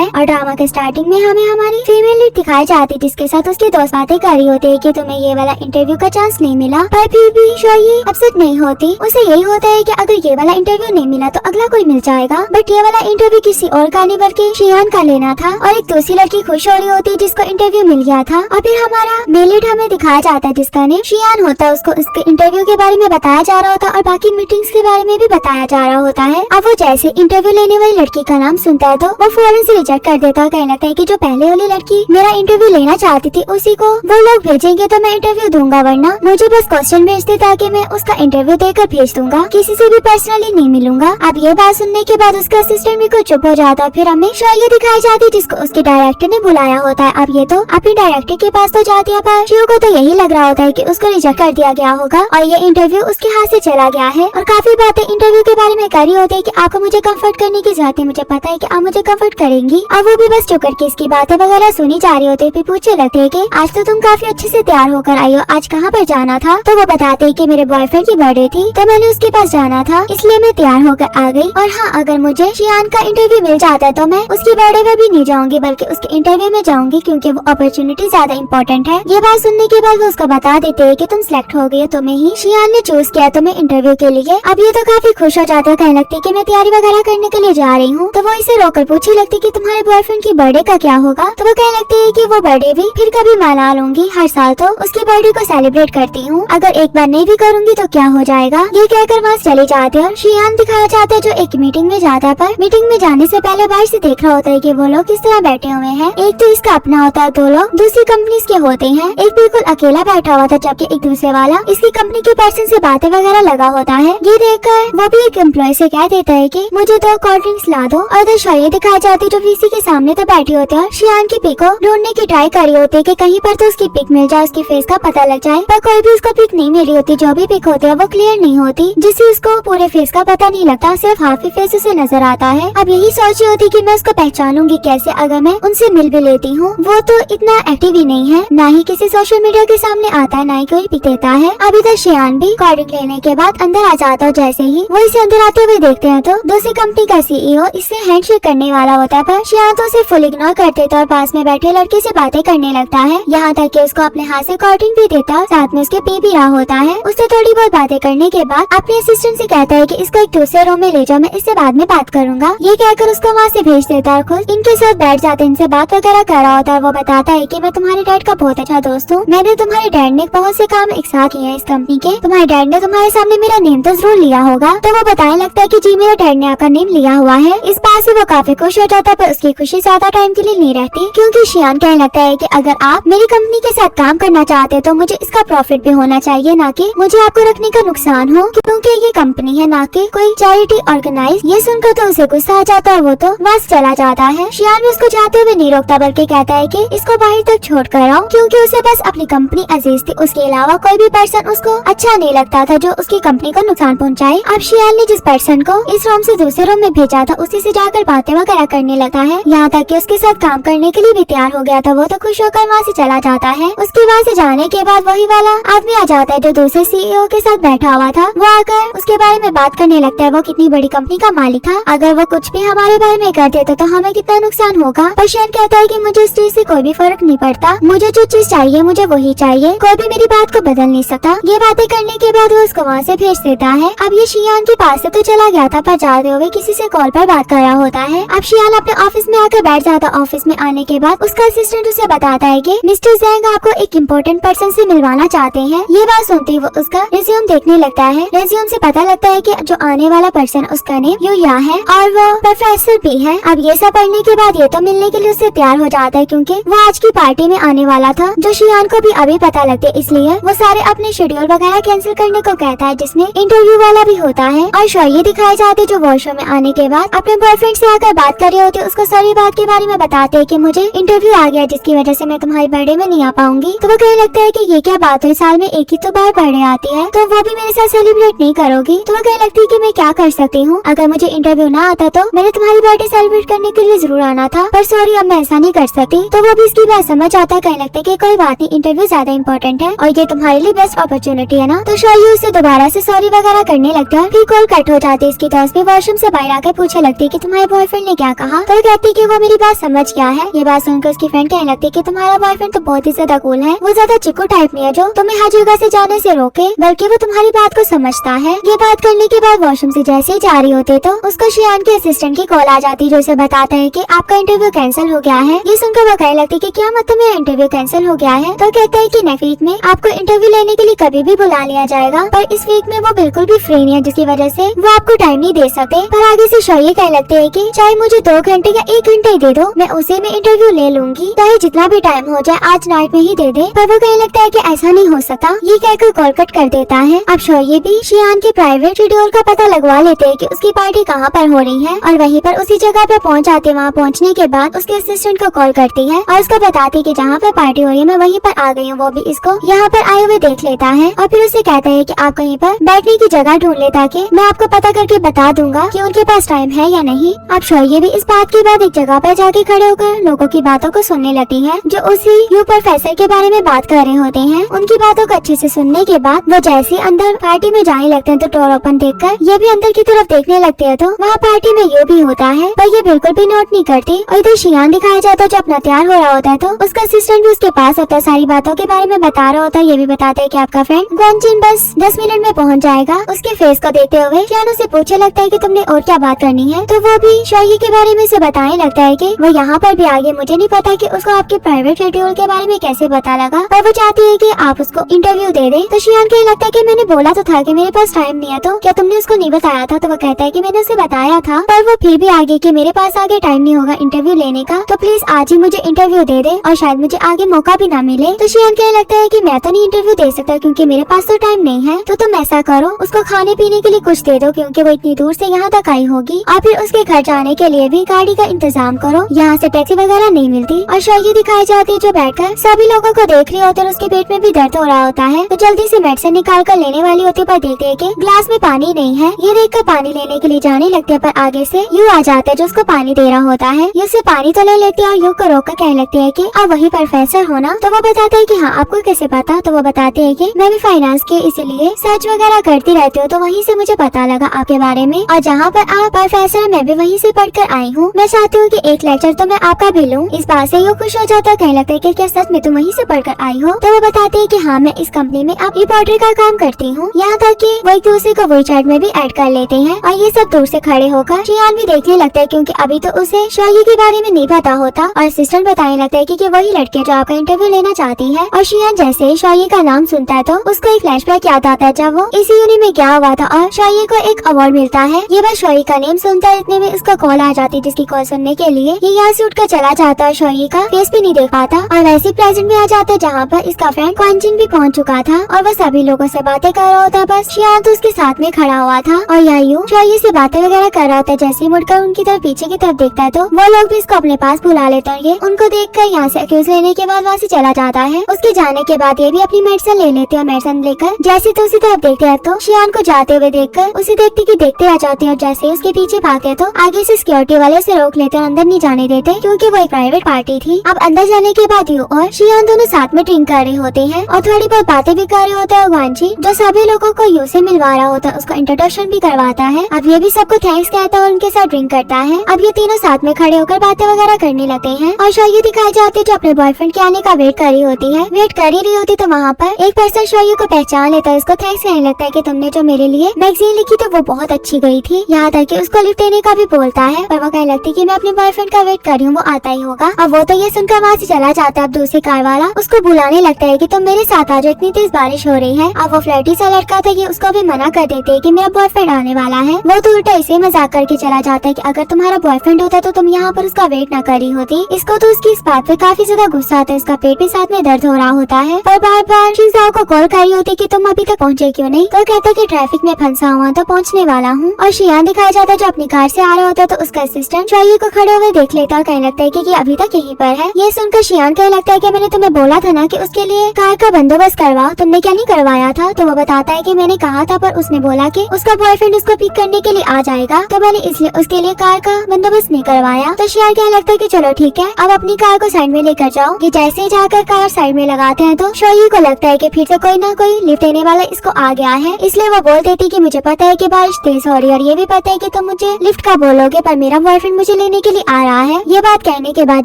है और ड्रामा के स्टार्टिंग में हमें हमारी फीमेल लीड दिखाई जाती जिसके साथ उसकी दोस्त बातें कर रही होती है कि तुम्हें ये वाला इंटरव्यू का चांस नहीं मिला, पर फिर भी शोई अपसेट नहीं होती। उसे यही होता है कि अगर ये वाला इंटरव्यू नहीं मिला तो अगला कोई मिल जाएगा, बट ये वाला इंटरव्यू किसी और का नहीं बल्कि शियान का लेना था। और एक दूसरी लड़की खुश हो रही होती है जिसको इंटरव्यू मिल गया था। और फिर हमारा मेल लीड हमें दिखाया जाता है जिसका नेम शियान होता है। उसको उसके इंटरव्यू के बारे में बताया जा रहा होता है और बाकी मीटिंग्स के बारे में भी बताया जा रहा होता है। अब वो जैसे इंटरव्यू लेने वाली लड़की का नाम सुनता है तो वो फौरन से रिजेक्ट कर देता है। कहने लगता है कि जो पहले वाली लड़की मेरा इंटरव्यू लेना चाहती थी उसी को वो लोग भेजेंगे तो मैं इंटरव्यू दूंगा, वरना मुझे बस क्वेश्चन भेज दे ताकि मैं उसका इंटरव्यू देकर भेज दूंगा, किसी से भी पर्सनली नहीं मिलूंगा। अब ये बात सुनने के बाद उसका असिस्टेंट भी कुछ चुप हो जाता है। फिर हमें शोई दिखाई जाती है जिसको उसके डायरेक्टर ने बुलाया होता है। अब ये तो अपने डायरेक्टर के पास तो जाती है पर शिव को तो यही लग रहा होता है कि उसको रिजेक्ट कर दिया गया होगा और ये इंटरव्यू उसके हाथ से चला गया है। और काफी बातें इंटरव्यू के बारे में करी होती है कि आपको मुझे कंफर्ट करने की जरूरत है, मुझे पता है कि आप मुझे कंफर्ट करेंगी। अब वो भी बस चुप करके इसकी बातें वगैरह सुनी जा रही होती है। फिर पूछने लगते है कि आज तो तुम काफी अच्छे से तैयार होकर आई हो, आज कहाँ पर जाना था? तो वो बताते है कि मेरे बॉयफ्रेंड की बर्थडे थी तो मैंने उसके पास जाना था इसलिए मैं तैयार होकर आ गई। और हाँ, अगर मुझे शियान का इंटरव्यू मिल जाता है तो मैं उसकी बर्थडे में भी नहीं जाऊंगी बल्कि उसके इंटरव्यू में जाऊंगी क्योंकि वो अपॉर्चुनिटी ज्यादा इम्पोर्टेंट है। ये बात सुनने के बाद वो उसको बता देते है कि तुम सिलेक्ट हो गई, तुम्हें ही शियान ने चूज किया तुम्हें इंटरव्यू के लिए। अब ये तो काफी खुश हो जाता है, कहने लगती है कि मैं तैयारी वगैरह करने के लिए जा रही हूँ। तो वो इसे रोकर पूछने लगती है कि तुम्हारे बॉयफ्रेंड की बर्थडे का क्या होगा? तो वो कहने लगती है कि वो बर्थडे भी फिर कभी मना लूंगी, हर साल तो उसकी बर्थडे को सेलिब्रेट करती हूँ, अगर एक बार नहीं भी करूंगी तो क्या हो जाएगा। ये कहकर वहाँ चली जाती है और शियान दिखाया जाता है जो एक मीटिंग में जाता है। पर मीटिंग में जाने से पहले बाहर से देख रहा होता है कि वो लोग किस तरह बैठे हुए हैं। एक तो इसका अपना होता है, दो लोग दूसरी कंपनीज के होते हैं, एक बिल्कुल अकेला बैठा हुआ था जबकि एक दूसरे वाला इसकी कंपनी के पर्सन से बातें वगैरह लगा होता है। ये देखकर वो भी एक एम्प्लॉय से कह देता है कि मुझे 2 कोल्ड ड्रिंक्स ला दो। और इधर शोई दिखाई जाती जो वीसी के सामने तो बैठी होती है और शियान की पिक को ढूंढने की ट्राई कर रही होती है कि कहीं पर तो उसकी पिक मिल जाए, उसकी फेस का पता लग जाए, पर कोई भी उसको पिक नहीं मिल रही होती। जो भी पिक होती है वो क्लियर नहीं होती जिससे उसको पूरे फेस का पता नहीं लगता, सिर्फ हाफ ही फेस उसे नजर आता है। अब यही सोच रही होती कि मैं उसको पहचानूंगी कैसे अगर मैं उनसे मिल भी लेती हूँ। वो तो इतना एक्टिव ही नहीं है, ना ही किसी सोशल मीडिया के सामने आता है, ना ही कोई पिक देता है। अब इधर शियान भी कोल्ड ड्रिंक लेने के बाद अंदर आ जाता है। जैसे ही वो इसे अंदर आते हुए देखते हैं तो दूसरी कंपनी का सीईओ इससे हैंडशेक करने वाला होता है, पर शियान तो उसे फुल इग्नोर कर देता है और पास में बैठे लड़के से बातें करने लगता है। यहाँ तक कि उसको अपने हाथ से कोल्ड ड्रिंक भी देता है, साथ में उसके पी भी रहा होता है। उससे थोड़ी बहुत बातें करने के बाद अपने असिस्टेंट से कहता है कि इसको एक दूसरे रूम में ले जाओ, मैं इससे बाद में बात करूंगा। ये कहकर उसको वहाँ से भेज देता है। खुद इनके साथ बैठ जाते, इनसे बात वगैरह कर रहा होता है। वो बताता है कि मैं तुम्हारे डैड का बहुत अच्छा दोस्त हूँ, मैंने तुम्हारे डैड ने बहुत से काम एक साथ किए हैं इस कंपनी के, तुम्हारे डैड ने तुम्हारे सामने मेरा नेम तो जरूर लिया होगा। तो वो बताने लगता है कि जी मेरे डैड ने आपका नेम लिया हुआ है। इस बात से वो काफी खुश हो जाता है, पर उसकी खुशी ज्यादा टाइम के लिए नहीं रहती क्योंकि शियान कहने लगता है कि अगर आप मेरी कंपनी के साथ काम करना चाहते तो मुझे इसका प्रॉफिट भी होना चाहिए, ना कि मुझे आपको रखने का नुकसान हो, क्योंकि ये कंपनी है ना कि कोई चैरिटी ऑर्गेनाइज। ये सुनकर तो उसे गुस्सा आ जाता है, वो तो बस चला जाता है। शियान भी उसको जाते हुए नहीं रोकता बल्कि कहता है कि इसको बाहर तक छोड़ कर आओ, क्योंकि उसे बस अपनी कंपनी अजीज थी, उसके अलावा कोई भी पर्सन उसको अच्छा नहीं लगता था जो उसकी कंपनी को नुकसान पहुंचाए। अब शियान ने जिस पर्सन को इस रूम से दूसरे रूम में भेजा था उसी से जाकर बातें वगैरह करने लगा है, यहाँ तक कि उसके साथ काम करने के लिए भी तैयार हो गया था। वो तो खुश होकर वहाँ से चला जाता है। उसके वहाँ से जाने के बाद वही वाला आदमी आ जाता है जो दूसरे सीईओ के साथ बैठा हुआ था। वो आकर उसके बारे में बात करने लगता है, वो कितनी बड़ी कंपनी का मालिक था, अगर वो कुछ भी हमारे बारे में कर देता तो हमें कितना नुकसान होगा। पर शियान कहता है कि मुझे इस चीज से कोई भी फर्क नहीं पड़ता, मुझे जो चीज चाहिए मुझे वही चाहिए, कोई भी मेरी बात को बदल नहीं सकता। ये बातें करने के बाद वो उसको वहाँ से भेज देता है। अब ये शियान के पास से तो चला गया था, पर जाते हुए किसी से कॉल पर बात कर रहा होता है। अब शियान अपने ऑफिस में आकर बैठ जाता। ऑफिस में आने के बाद उसका असिस्टेंट उसे बताता है कि मिस्टर जैंग आपको एक इम्पोर्टेंट पर्सन से मिलवाना चाहते हैं। ये बात सुनते ही वो उसका रिज्यूम देखने लगता है। रिज्यूम से पता लगता है कि जो आने वाला पर्सन उसका नेम यूया है और वो प्रोफेसर भी है। अब ये सब पढ़ने के बाद ये तो मिलने के लिए उससे तैयार हो जाता है क्योंकि वो आज की पार्टी में आने वाला था जो शियान को भी अभी पता लगते, इसलिए वो सारे अपने शेड्यूल वगैरह कैंसिल करने को कहता है जिसमें इंटरव्यू वाला भी होता है। और शोई दिखाए जाते जो वॉशरूम में आने के बाद अपने बॉयफ्रेंड से आकर बात कर रहे होते, उसको सारी बात के बारे में बताते हैं कि मुझे इंटरव्यू आ गया जिसकी वजह से मैं तुम्हारी बर्थडे में नहीं आ पाऊंगी। तो वो कहने लगता है कि ये क्या बात है, साल में एक ही तो बार बर्थडे आती है, तो वो भी मेरे साथ सेलिब्रेट नहीं करोगी। तो वो कहने लगती है कि मैं क्या कर सकती हूँ, अगर मुझे इंटरव्यू ना आता तो मैंने तुम्हारी बर्थडे सेलिब्रेट करने के लिए जरूर आना था, पर सॉरी अब मैं ऐसा नहीं कर सकती। तो वो भी इसकी बात समझ आता है, कहने लगता है कि कोई बात नहीं, इंटरव्यू ज्यादा इंपॉर्टेंट है और ये तुम्हारे लिए बेस्ट अपॉर्चुनिटी है ना। तो शोई उसे दोबारा से सॉरी वगैरह करने लगता है। फिर कॉल कट हो जाती है। इसकी दोस्त भी वॉशरूम से बाहर आकर पूछने लगती है कि तुम्हारे बॉयफ्रेंड ने क्या कहा। तो कहती कि वो मेरी बात समझ गया है। ये बात सुनकर उसकी फ्रेंड कहने लगती कि तुम्हारा बॉयफ्रेंड तो बहुत ही ज्यादा कूल है, वो ज्यादा चिक्कू टाइप नहीं है जो तुम्हें हर जगह से जाने से रोके, बल्कि वो तुम्हारी बात को समझता है। ये बात करने के बाद वॉशरूम से जैसे ही जा रही होते तो उसको शियान के असिस्टेंट की कॉल आ जाती जो उसे बताता है कि आपका इंटरव्यू कैंसिल हो गया है। ये सुनकर वो कहने लगती कि क्या मतलब मेरा इंटरव्यू कैंसिल हो गया है? तो कहता है कि नेक्स्ट वीक में आपको इंटरव्यू लेने के लिए कभी भी बुला लिया जाएगा, पर इस वीक में वो बिल्कुल भी फ्री नहीं है, जिसकी वजह से वो आपको टाइम नहीं दे सकते। पर आगे से शौर्य कहने लगते है कि चाहे मुझे 2 घंटे या 1 घंटा ही दे दो, मैं उसे में इंटरव्यू ले लूंगी, चाहे जितना भी टाइम हो जाए, आज नाइट में ही दे दे। पर वो कहने लगता है कि ऐसा नहीं हो सकता। ये कहकर कॉल कट कर देता है। अब शौर्य भी शियान के प्राइवेट शेड्यूल का पता लगवा लेते हैं कि उसकी पार्टी कहाँ पर हो रही है, और वहीं पर उसी जगह पे पहुँच जाते। वहाँ पहुँचने के बाद उसके असिस्टेंट को कॉल करती है और उसको बताती कि जहाँ पर पार्टी हो रही है मैं वहीं पर आ गई हूँ। वो भी इसको यहाँ पर आए हुए देख लेता है और फिर उसे कहता है कि आप कहीं पर बैठने की जगह ढूंढ ले, ताकि मैं आपको पता करके बता दूंगा कि उनके पास टाइम है या नहीं। अब शौर्य भी इस बात के बाद एक जगह पर जाके खड़े होकर लोगों की बातों को सुनने लगती है जो उसी यू प्रोफेसर के बारे में बात कर रहे होते हैं। उनकी बातों को अच्छे से सुनने के बाद वो जैसे अंदर पार्टी में जाने लगते हैं तो डोर ओपन देखकर ये भी अंदर की तरफ देखने लगते हैं तो वहाँ पार्टी में ये भी होता है, पर ये बिल्कुल भी नोट नहीं करती। और इधर शियान दिखाया जाता है जो अपना तैयार हो रहा होता है तो उसका असिस्टेंट भी उसके पास होता है, सारी बातों के बारे में बता रहा होता है। ये भी बताता है कि आपका फ्रेंड ग्वानजिन बस 10 मिनट में पहुँच जाएगा। उसके फेस को देखते हुए शियान उसे पूछने लगता है कि तुमने और क्या बात करनी है, तो वो भी शौर्य के बारे में उसे बताने लगता है कि वो यहाँ पर भी आगे। मुझे नहीं पता कि उसको आपके प्राइवेट शेड्यूल के बारे में कैसे पता लगा, पर वो चाहती है कि आप उसको इंटरव्यू दे दे। तो शियान कहने लगता है कि मैंने बोला तो था कि मेरे पास टाइम नहीं है, तो क्या तुमने उसको नहीं बताया था? तो वो कहता है कि मैंने उसे बताया था, पर वो फिर भी आगे कि मेरे पास आगे टाइम नहीं होगा इंटरव्यू लेने का, तो प्लीज आज ही मुझे इंटरव्यू दे दे और शायद मुझे आगे मौका भी ना मिले। तो शियान कहने लगता है कि मैं तो नहीं इंटरव्यू दे सकता क्योंकि मेरे पास तो टाइम नहीं है, तो तुम ऐसा करो उसको खाने पीने के लिए कुछ दे दो क्योंकि वो इतनी दूर से यहाँ तक आई होगी, और फिर उसके घर जाने के लिए भी गाड़ी का इंतजाम करो, यहाँ से टैक्सी वगैरह नहीं मिलती। और शौर्य दिखाई जाती है जो बैठकर सभी लोगों को देख रही होती है और उसके पेट में भी दर्द हो रहा होता है, तो जल्दी से मेडिसिन निकाल कर लेने वाली होती है, पर देखते है कि ग्लास में पानी नहीं है। ये देखकर पानी लेने के लिए जाने लगते हैं, पर आगे से यू आ जाता है जो उसको पानी दे रहा होता है। ये उसे पानी तो ले लेती है और यू को रोक कर कहने लगती है कि आप वही प्रोफेसर हो ना? तो वो बताता है कि हाँ, आपको कैसे पता? तो वो बताते है कि मैं भी फाइनेंस के इसीलिए सर्च वगैरह करती रहती हूँ, तो वहीं से मुझे पता लगा आपके बारे में, और जहाँ पर आप प्रोफेसर मैं भी वहीं से पढ़कर आई हूँ। मैं चाहती हूँ कि एक लेक्चर तो मैं आपका भी लूँ। इस बात से यू खुश हो जाता है, कहने लगता है कि क्या सच में तुम वहीं से पढ़कर आई हो? तो वो बताते हैं कि हाँ, मैं इस कंपनी में अब रिपोर्टर का काम करती हूँ। यहाँ तक कि वो एक दूसरे को वही चैट में भी ऐड कर लेते हैं, और ये सब दूर से खड़े होकर शियान भी देखने लगता है क्योंकि अभी तो उसे शौर्य के बारे में नहीं पता होता, और असिस्टेंट बताने लगता है कि वही लड़के जो आपका इंटरव्यू लेना चाहती है। और शियान जैसे ही शौर्य का नाम सुनता है तो उसको एक फ्लैशबैक याद आता है जब वो इसी यूनि में क्या हुआ था और शौर्य को एक अवार्ड मिलता है। ये बस शौर्य का नेम सुनता है, इतने में उसका कॉल आ जाती है, जिसकी कॉल सुनने के लिए ये यहाँ से उठकर चला जाता है। शौर्य का फेस भी नहीं देख पाता और वैसे प्रेजेंट में आ जाता है जहाँ पर इसका फ्रेंड ग्वानजिन भी पहुँच चुका था और वो सभी लोगों से बातें कर रहा होता। बस शियान तो उसके साथ में खड़ा हुआ था और यहाँ यूं शौर्य से बातें वगैरह कर रहा होता है। जैसे ही मुड़कर उनकी तरफ पीछे की तरफ देखता है तो वो लोग भी इसको अपने पास बुला लेते हैं। ये उनको देखकर यहाँ से अक्यूज लेने के बाद वहाँ से चला जाता है। उसके जाने के बाद ये भी अपनी मेडिसिन ले लेते हैं। मेडिसिन लेकर जैसे तो उसी तरफ देखते हैं तो शियान को जाते हुए देखकर उसे देखते कि देखते रह जाते हैं, और जैसे ही उसके पीछे भागते तो आगे से सिक्योरिटी वाले उसे रोक लेते हैं, अंदर नहीं जाने देते क्योंकि वो एक प्राइवेट पार्टी थी। अब अंदर जाने के बाद यू और शियान दोनों साथ में ड्रिंक कर रहे होते हैं और थोड़ी बहुत बातें भी कर रहे होते हैं। ग्वानजिन जो सभी लोगों को यू से मिलवा रहा होता है उसको इंट्रोडक्शन भी करवाता है। अब ये भी सबको थैंक्स कहता है और उनके साथ ड्रिंक करता है। अब ये तीनों साथ में खड़े होकर बातें वगैरह करने लगते हैं और शौर्य दिखाई जाती है जो अपने बॉयफ्रेंड के आने का वेट कर रही होती है। वेट कर ही रही होती तो वहाँ पर एक पर्सन शौर्य को पहचान लेता है, उसको थैंक्स कहने लगता है कि तुमने जो मेरे लिए मैगजीन लिखी तो वो बहुत अच्छी गई थी। यहाँ तक कि उसको लिफ्ट देने का भी बोलता है, पर वो कहने लगती कि मैं अपने बॉयफ्रेंड का वेट कर रही हूँ, वो आता ही होगा। अब वो तो ये सुनकर वहाँ से चला जाता है। अब दूसरी कार वाला उसको बुलाने लगता है कि तुम मेरे साथ आ जाओ, इतनी तेज बारिश हो रही है। अब वो फ्लर्टी सा लड़का था कि उसको भी मना कर देते हैं कि मेरा बॉयफ्रेंड आने वाला है। वो तो उल्टा इसे मजाक करके चला जाता है कि अगर तुम्हारा बॉयफ्रेंड होता तो तुम यहाँ पर उसका वेट न करी होती। इसको तो उसकी इस बात पे काफी ज्यादा गुस्सा आता है, इसका पेट भी साथ में दर्द हो रहा होता है। पर बार बार शिंजाओ को कॉल करी होती कि तुम अभी तक पहुँचे क्यों नहीं, तो कहता कि ट्रैफिक में फंसा हुआ तो पहुँचने वाला हूँ। और शियान दिखाया जाता है जो अपनी कार से आ रहा होता है तो उसका असिस्टेंट शौर्य को खड़े हुए देख लेता और कहने लगता है कि अभी तक यहीं पर है। ये सुनकर शियान कहने लगता है कि मैंने तुम्हें बोला था ना कि उसके लिए कार का बंदोबस्त करवाओ, तुमने क्या नहीं करवाया था? तो वो बताता है कि मैंने कहा था पर उसने बोला कि उसका बॉयफ्रेंड उसको पिक करने के लिए आ जाएगा, तो मैंने इसलिए उसके लिए कार का बंदोबस्त नहीं करवाया। तो शियान कहने लगता है कि चलो ठीक है, अब अपनी कार को साइड में लेकर जाओ। ये जैसे ही जाकर कार साइड में लगाते हैं तो शौर्य को लगता है कि फिर से कोई ना कोई लिफ्ट देने वाला इसको आ गया है, इसलिए वो बोल देती कि मुझे पता है कि बारिश तेज हो रही है और ये भी पता है कि तुम मुझे लिफ्ट का बोलोगे पर मेरा बॉयफ्रेंड मुझे लेने के लिए आ रहा है। ये बात कहने के बाद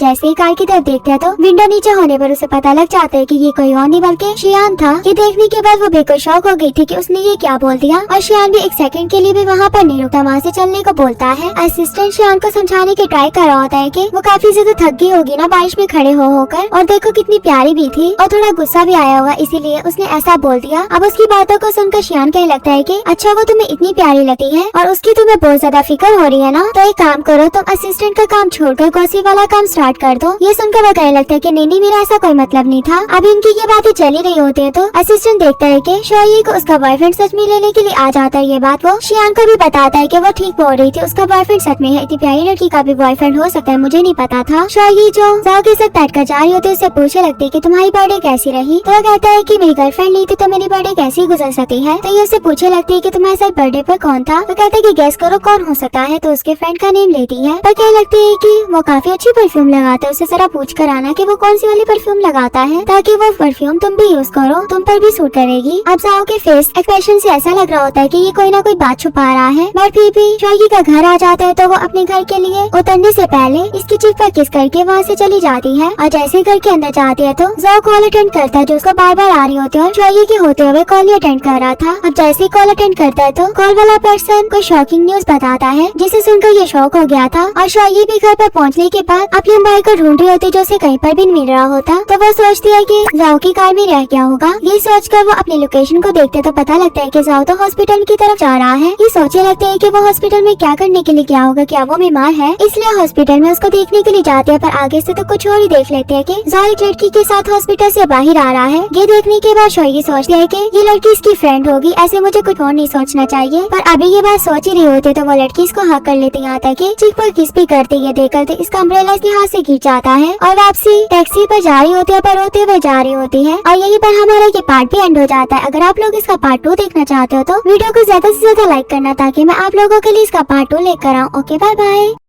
जैसे ही कार की तरफ देखते हैं तो विंडो नीचे होने पर उसे पता लग जाता है कि ये कोई और नहीं बल्कि शियान था। ये देखने के बाद वो बिल्कुल शॉक हो गई थी कि उसने ये क्या बोल दिया और शियान भी एक सेकंड के लिए भी वहाँ पर नहीं रुकता, वहाँ से चलने को बोलता है। असिस्टेंट शियान को समझाने की ट्राई कर रहा होता है कि वो काफी ज्यादा थक गई होगी ना बारिश में खड़े हो होकर, और देखो कितनी प्यारी भी थी और थोड़ा गुस्सा भी आया होगा इसीलिए उसने ऐसा बोल दिया। अब उसकी बातों को सुनकर शियान कहने लगता है कि अच्छा वो तुम्हें इतनी प्यारी लगती है और उसकी तुम्हें बहुत ज्यादा फिक्र हो रही है ना, तो एक काम करो तुम असिस्टेंट का काम छोड़कर गॉसिप वाला काम स्टार्ट कर दो। ये सुनकर वो कहने लगता है कि नहीं मेरा ऐसा कोई मतलब नहीं था। अब इनकी ये बातें चली रही होती है तो असिस्टेंट देखता है कि शोई को उसका बॉयफ्रेंड सच में लेने के लिए आ जाता है। ये बात वो शियान को भी बताता है कि वो ठीक बोल रही थी, उसका बॉयफ्रेंड सच में है, इतनी प्यारी लड़की का भी बॉयफ्रेंड हो सकता है, मुझे नहीं पता था। शोई जो जाओ के साथ बैठ कर जा रही होती है उससे पूछने लगती है कि तुम्हारी बर्थडे कैसी रही, तो वो कहता है कि मेरी गर्लफ्रेंड नहीं थी तो मेरी बर्थडे कैसी गुजर सकती है। तो ये उससे पूछने लगती है कि तुम्हारे साथ बर्थडे पर कौन था, तो कहता है कि गेस करो कौन हो सकता है, तो उसके फ्रेंड का नेम लेती है। पर कहने लगती है कि वो काफी अच्छी परफ्यूम लगाता है, उससे जरा पूछ कर आना कि वो कौन सी वाली परफ्यूम लगाता है ताकि वो परफ्यूम तुम भी यूज करो, तुम पर भी सूट करेगी। अब जाओ के फेस एक्सप्रेशन से ऐसा लग रहा होता है कि ये कोई ना कोई बात छुपा रहा है, बट फिर भी शोई का घर आ जाता है तो वो अपने घर के लिए उतरने से पहले इसकी चीख पर किस करके वहाँ से चली जाती है और जैसे घर के अंदर जाती है तो जाओ कॉल अटेंड करता है जो उसको बार बार आ रही होती है और शोई के होते हुए कॉल अटेंड कर रहा था। अब जैसे ही कॉल अटेंड करता है तो कॉल वाला पर्सन कोई शॉकिंग न्यूज बताता है जिसे सुनकर ये शॉक हो गया था और शोई भी घर पर पहुँचने के बाद अपने भाई को ढूंढ रही होती जो उसे कहीं पर भी मिल रहा होता, तो वो सोचती है कि जाओ की कार में रह गया होगा। ये सोचकर वो अपनी लोकेशन को देखते तो पता लगता है कि जाओ तो हॉस्पिटल की तरफ जा रहा है। ये सोचने लगते हैं कि वो हॉस्पिटल में क्या करने के लिए गया होगा, क्या वो बीमार है, इसलिए हॉस्पिटल में उसको देखने के लिए जाते हैं। पर आगे से तो कुछ और ही देख लेते हैं कि जाओ एक लड़की के साथ हॉस्पिटल से बाहर आ रहा है। ये देखने के बाद शोई सोचती है कि ये लड़की इसकी फ्रेंड होगी, ऐसे मुझे कुछ और नहीं सोचना चाहिए। पर अभी ये बात सोच ही रही होती है तो वो लड़की इसको हक कर लेती, यहाँ तक कि चीख पर किस भी करती है। देखकर इसका अम्ब्रेला इसके हाथ से गिर जाता है और वापसी टैक्सी पर जा रही होती है पर रोते हुए जा रही होती है। और यहीं पर हमारा ये पार्ट भी एंड हो जाता है। अगर आप लोग इसका पार्ट 2 देखना चाहते हो तो वीडियो को ज्यादा से ज्यादा लाइक करना ताकि मैं आप लोगों के लिए इसका पार्ट 2 लेकर आऊँ। Okay bye bye.